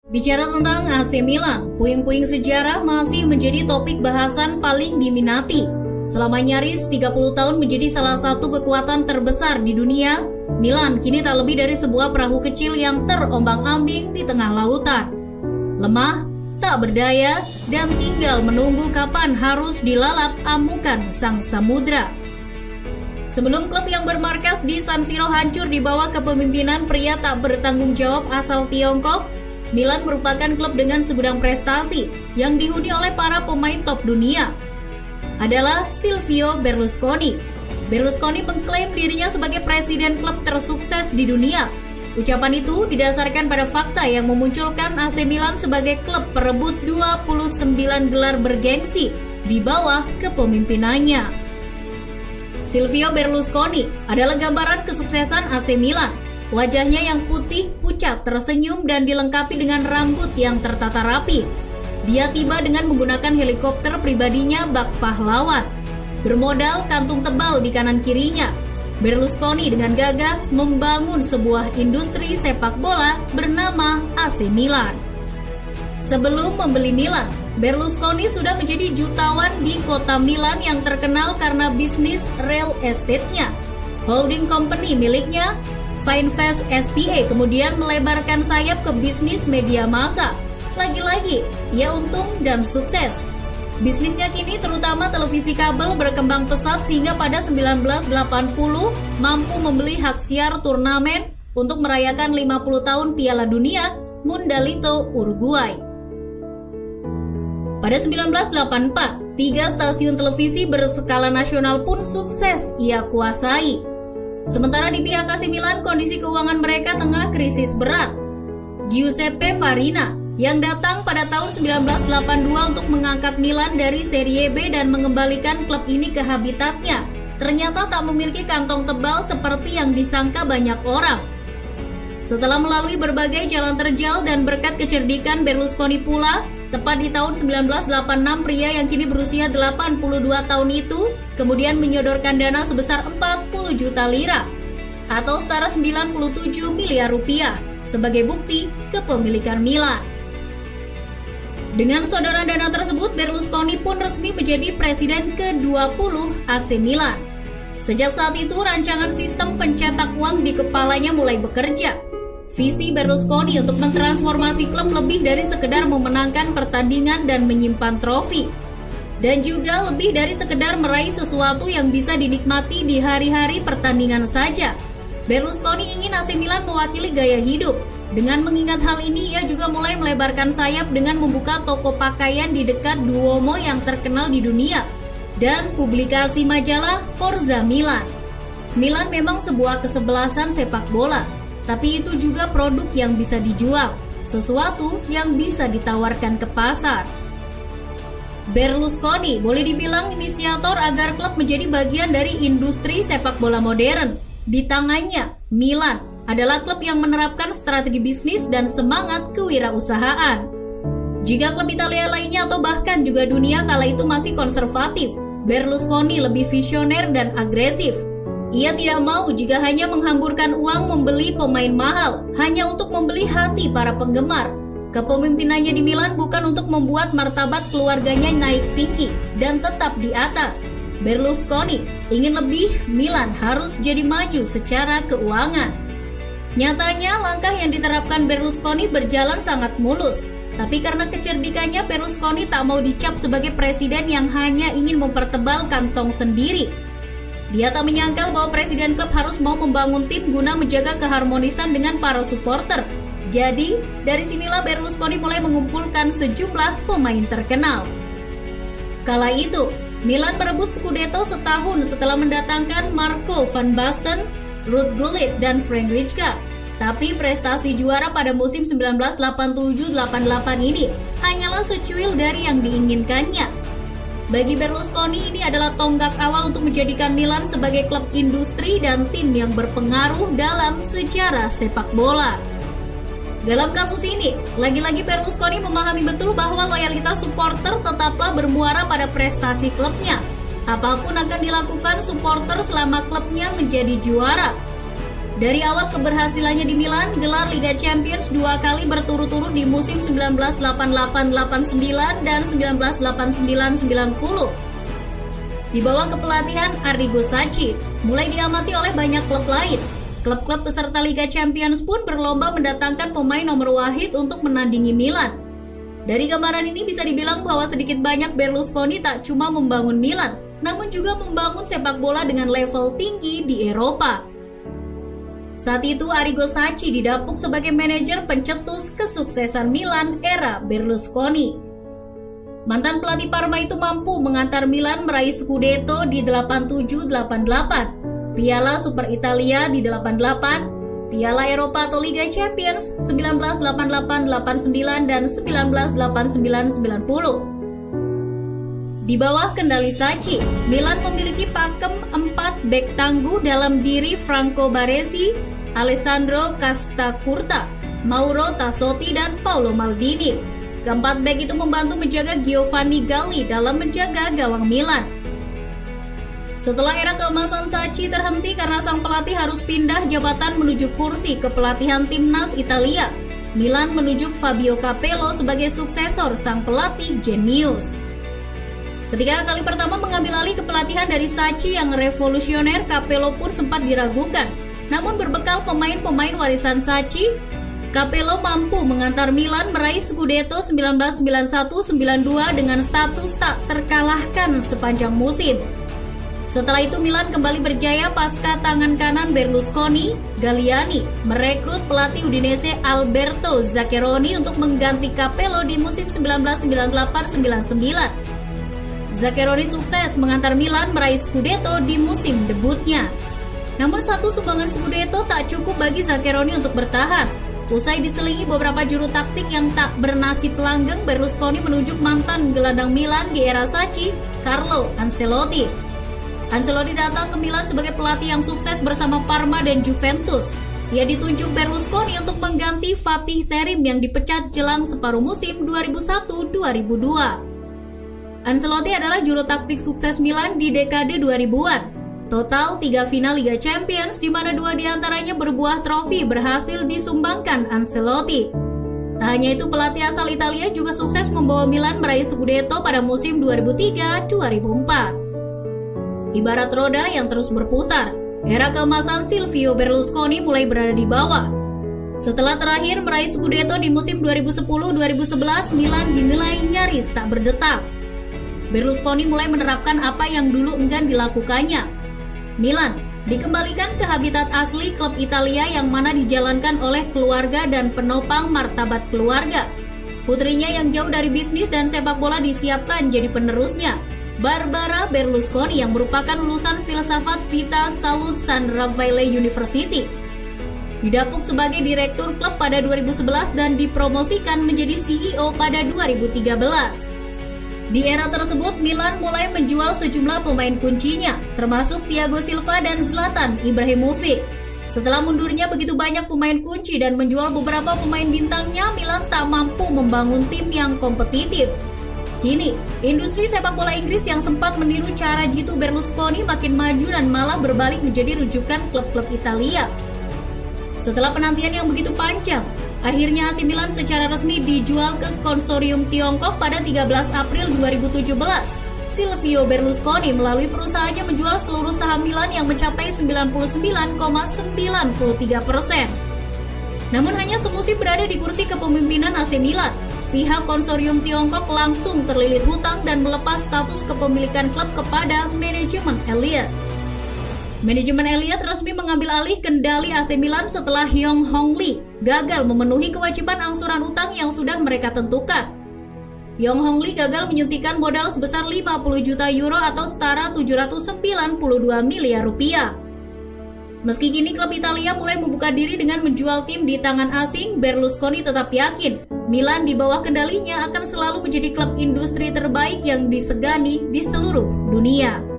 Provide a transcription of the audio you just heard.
Bicara tentang AC Milan, puing-puing sejarah masih menjadi topik bahasan paling diminati. Selama nyaris 30 tahun menjadi salah satu kekuatan terbesar di dunia, Milan kini tak lebih dari sebuah perahu kecil yang terombang-ambing di tengah lautan. Lemah, tak berdaya, dan tinggal menunggu kapan harus dilalap amukan sang samudra. Sebelum klub yang bermarkas di San Siro hancur di bawah kepemimpinan pria tak bertanggung jawab asal Tiongkok, Milan merupakan klub dengan segudang prestasi yang dihuni oleh para pemain top dunia. Adalah Silvio Berlusconi. Berlusconi mengklaim dirinya sebagai presiden klub tersukses di dunia. Ucapan itu didasarkan pada fakta yang memunculkan AC Milan sebagai klub perebut 29 gelar bergengsi di bawah kepemimpinannya. Silvio Berlusconi adalah gambaran kesuksesan AC Milan. Wajahnya yang putih, pucat, tersenyum dan dilengkapi dengan rambut yang tertata rapi. Dia tiba dengan menggunakan helikopter pribadinya bak pahlawan. Bermodal kantung tebal di kanan kirinya, Berlusconi dengan gagah membangun sebuah industri sepak bola bernama AC Milan. Sebelum membeli Milan, Berlusconi sudah menjadi jutawan di kota Milan yang terkenal karena bisnis real estate-nya. Holding company miliknya, Finvest SPA, kemudian melebarkan sayap ke bisnis media massa. Lagi-lagi, ia untung dan sukses. Bisnisnya kini terutama televisi kabel berkembang pesat sehingga pada 1980 mampu membeli hak siar turnamen untuk merayakan 50 tahun Piala Dunia Mundialito Uruguay. Pada 1984, 3 stasiun televisi berskala nasional pun sukses ia kuasai. Sementara di pihak AC Milan, kondisi keuangan mereka tengah krisis berat. Giuseppe Farina yang datang pada tahun 1982 untuk mengangkat Milan dari Serie B dan mengembalikan klub ini ke habitatnya, ternyata tak memiliki kantong tebal seperti yang disangka banyak orang. Setelah melalui berbagai jalan terjal dan berkat kecerdikan Berlusconi pula, tepat di tahun 1986 pria yang kini berusia 82 tahun itu kemudian menyodorkan dana sebesar 40 juta lira atau setara 97 miliar rupiah sebagai bukti kepemilikan Milan. Dengan sodoran dana tersebut, Berlusconi pun resmi menjadi presiden ke-20 AC Milan. Sejak saat itu, rancangan sistem pencetak uang di kepalanya mulai bekerja. Visi Berlusconi untuk mentransformasi klub lebih dari sekedar memenangkan pertandingan dan menyimpan trofi, dan juga lebih dari sekedar meraih sesuatu yang bisa dinikmati di hari-hari pertandingan saja. Berlusconi ingin AC Milan mewakili gaya hidup. Dengan mengingat hal ini, ia juga mulai melebarkan sayap dengan membuka toko pakaian di dekat Duomo yang terkenal di dunia dan publikasi majalah Forza Milan. Milan memang sebuah kesebelasan sepak bola, tapi itu juga produk yang bisa dijual, sesuatu yang bisa ditawarkan ke pasar. Berlusconi boleh dibilang inisiator agar klub menjadi bagian dari industri sepak bola modern. Di tangannya, Milan adalah klub yang menerapkan strategi bisnis dan semangat kewirausahaan. Jika klub Italia lainnya atau bahkan juga dunia kala itu masih konservatif, Berlusconi lebih visioner dan agresif. Ia tidak mau jika hanya menghamburkan uang membeli pemain mahal hanya untuk membeli hati para penggemar. Kepemimpinannya di Milan bukan untuk membuat martabat keluarganya naik tinggi dan tetap di atas. Berlusconi ingin lebih, Milan harus jadi maju secara keuangan. Nyatanya langkah yang diterapkan Berlusconi berjalan sangat mulus. Tapi karena kecerdikannya, Berlusconi tak mau dicap sebagai presiden yang hanya ingin mempertebal kantong sendiri. Dia tak menyangkal bahwa presiden klub harus mau membangun tim guna menjaga keharmonisan dengan para supporter. Jadi, dari sinilah Berlusconi mulai mengumpulkan sejumlah pemain terkenal. Kala itu, Milan merebut Scudetto setahun setelah mendatangkan Marco van Basten, Ruud Gullit, dan Frank Rijkaard. Tapi prestasi juara pada musim 1987-88 ini hanyalah secuil dari yang diinginkannya. Bagi Berlusconi, ini adalah tonggak awal untuk menjadikan Milan sebagai klub industri dan tim yang berpengaruh dalam sejarah sepak bola. Dalam kasus ini, lagi-lagi Berlusconi memahami betul bahwa loyalitas supporter tetaplah bermuara pada prestasi klubnya. Apapun akan dilakukan supporter selama klubnya menjadi juara. Dari awal keberhasilannya di Milan, gelar Liga Champions 2 kali berturut-turut di musim 1988-89 dan 1989-90. Di bawah kepelatihan Arrigo Sacchi, mulai diamati oleh banyak klub lain. Klub-klub peserta Liga Champions pun berlomba mendatangkan pemain nomor wahid untuk menandingi Milan. Dari gambaran ini bisa dibilang bahwa sedikit banyak Berlusconi tak cuma membangun Milan, namun juga membangun sepak bola dengan level tinggi di Eropa. Saat itu Arrigo Sacchi didapuk sebagai manajer pencetus kesuksesan Milan era Berlusconi. Mantan pelatih Parma itu mampu mengantar Milan meraih Scudetto di 87-88, Piala Super Italia di 88, Piala Eropa atau Liga Champions 1988-89 dan 1989-90. Di bawah kendali Sacchi, Milan memiliki pakem 4 bek tangguh dalam diri Franco Baresi, Alessandro Castacurta, Mauro Tassotti, dan Paolo Maldini. Keempat bek itu membantu menjaga Giovanni Galli dalam menjaga gawang Milan. Setelah era keemasan Sacchi terhenti karena sang pelatih harus pindah jabatan menuju kursi kepelatihan timnas Italia, Milan menunjuk Fabio Capello sebagai suksesor sang pelatih jenius. Ketika kali pertama mengambil alih kepelatihan dari Sacchi yang revolusioner, Capello pun sempat diragukan. Namun berbekal pemain-pemain warisan Sacchi, Capello mampu mengantar Milan meraih Scudetto 1991-92 dengan status tak terkalahkan sepanjang musim. Setelah itu Milan kembali berjaya pasca tangan kanan Berlusconi, Galliani, merekrut pelatih Udinese Alberto Zaccheroni untuk mengganti Capello di musim 1998-99. Zaccheroni sukses mengantar Milan meraih Scudetto di musim debutnya. Namun satu sumbangan Scudetto tak cukup bagi Zaccheroni untuk bertahan. Usai diselingi beberapa juru taktik yang tak bernasib langgeng, Berlusconi menunjuk mantan gelandang Milan di era Sacchi, Carlo Ancelotti. Ancelotti datang ke Milan sebagai pelatih yang sukses bersama Parma dan Juventus. Ia ditunjuk Berlusconi untuk mengganti Fatih Terim yang dipecat jelang separuh musim 2001-2002. Ancelotti adalah juru taktik sukses Milan di dekade 2000-an. Total 3 final Liga Champions, di mana 2 diantaranya berbuah trofi berhasil disumbangkan Ancelotti. Tak hanya itu, pelatih asal Italia juga sukses membawa Milan meraih Scudetto pada musim 2003-2004. Ibarat roda yang terus berputar, era keemasan Silvio Berlusconi mulai berada di bawah. Setelah terakhir meraih Scudetto di musim 2010-2011, Milan dinilai nyaris tak berdetak. Berlusconi mulai menerapkan apa yang dulu enggan dilakukannya. Milan dikembalikan ke habitat asli klub Italia yang mana dijalankan oleh keluarga dan penopang martabat keluarga. Putrinya yang jauh dari bisnis dan sepak bola disiapkan jadi penerusnya, Barbara Berlusconi, yang merupakan lulusan filsafat Vita Salute San Raffaele University. Didapuk sebagai direktur klub pada 2011 dan dipromosikan menjadi CEO pada 2013. Di era tersebut, Milan mulai menjual sejumlah pemain kuncinya, termasuk Thiago Silva dan Zlatan Ibrahimovic. Setelah mundurnya begitu banyak pemain kunci dan menjual beberapa pemain bintangnya, Milan tak mampu membangun tim yang kompetitif. Kini, industri sepak bola Inggris yang sempat meniru cara jitu Berlusconi makin maju dan malah berbalik menjadi rujukan klub-klub Italia. Setelah penantian yang begitu panjang, akhirnya AC Milan secara resmi dijual ke konsorsium Tiongkok pada 13 April 2017. Silvio Berlusconi melalui perusahaannya menjual seluruh saham Milan yang mencapai 99,93%. Namun hanya semusim berada di kursi kepemimpinan AC Milan, pihak konsorsium Tiongkok langsung terlilit hutang dan melepas status kepemilikan klub kepada manajemen Elliott. Manajemen Elliott resmi mengambil alih kendali AC Milan setelah Hyung Hong Lee gagal memenuhi kewajiban angsuran utang yang sudah mereka tentukan. Hyung Hong Lee gagal menyuntikkan modal sebesar 50 juta euro atau setara 792 miliar rupiah. Meski kini klub Italia mulai membuka diri dengan menjual tim di tangan asing, Berlusconi tetap yakin Milan di bawah kendalinya akan selalu menjadi klub industri terbaik yang disegani di seluruh dunia.